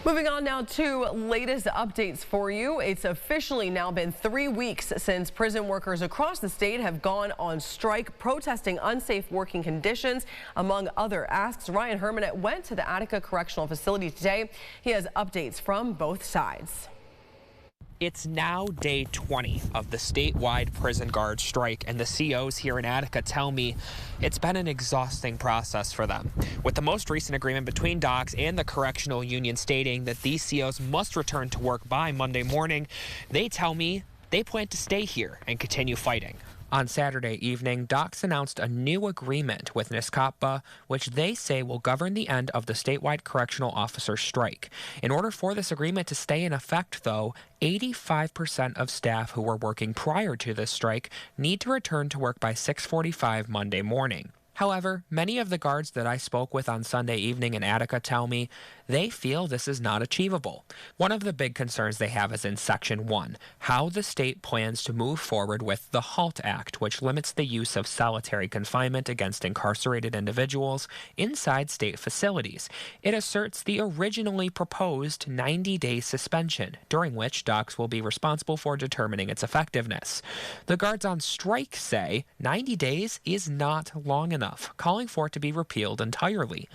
Moving on now to latest updates for you. It's officially now been 3 weeks since prison workers across the state have gone on strike, protesting unsafe working conditions, among other asks. Ryan Herman went to the Attica Correctional Facility today. He has updates from both sides. It's now day 20 of the statewide prison guard strike, and the COs here in Attica tell me it's been an exhausting process for them. With the most recent agreement between docs and the correctional union stating that these COs must return to work by Monday morning, they tell me they plan to stay here and continue fighting. On Saturday evening, docs announced a new agreement with NISCAPA, which they say will govern the end of the statewide correctional officer strike. In order for this agreement to stay in effect, though, 85% of staff who were working prior to this strike need to return to work by 6:45 Monday morning. However, many of the guards that I spoke with on Sunday evening in Attica tell me they feel this is not achievable. One of the big concerns they have is in Section 1, how the state plans to move forward with the HALT Act, which limits the use of solitary confinement against incarcerated individuals inside state facilities. It asserts the originally proposed 90-day suspension, during which docs will be responsible for determining its effectiveness. The guards on strike say 90 days is not long enough, calling for it to be repealed entirely.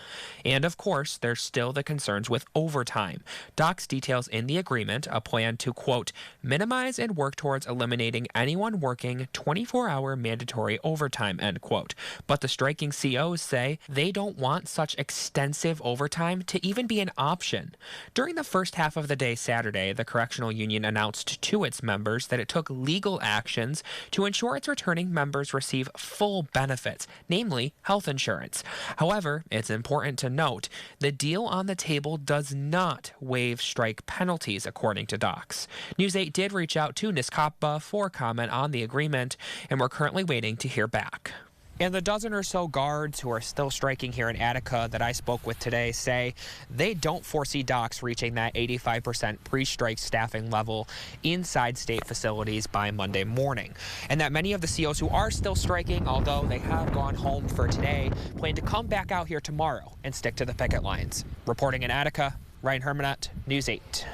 And of course, there's still the concerns with overtime. Docs details in the agreement a plan to, quote, minimize and work towards eliminating anyone working 24-hour mandatory overtime, end quote. But the striking COs say they don't want such extensive overtime to even be an option. During the first half of the day Saturday, the correctional union announced to its members that it took legal actions to ensure its returning members receive full benefits, namely health insurance. However, it's important to note the deal on the table does not waive strike penalties, according to docs. News 8 did reach out to NISCAPA for comment on the agreement, and we're currently waiting to hear back. And the dozen or so guards who are still striking here in Attica that I spoke with today say they don't foresee docs reaching that 85% pre-strike staffing level inside state facilities by Monday morning. And that many of the COs who are still striking, although they have gone home for today, plan to come back out here tomorrow and stick to the picket lines. Reporting in Attica, Ryan Herman, News 8.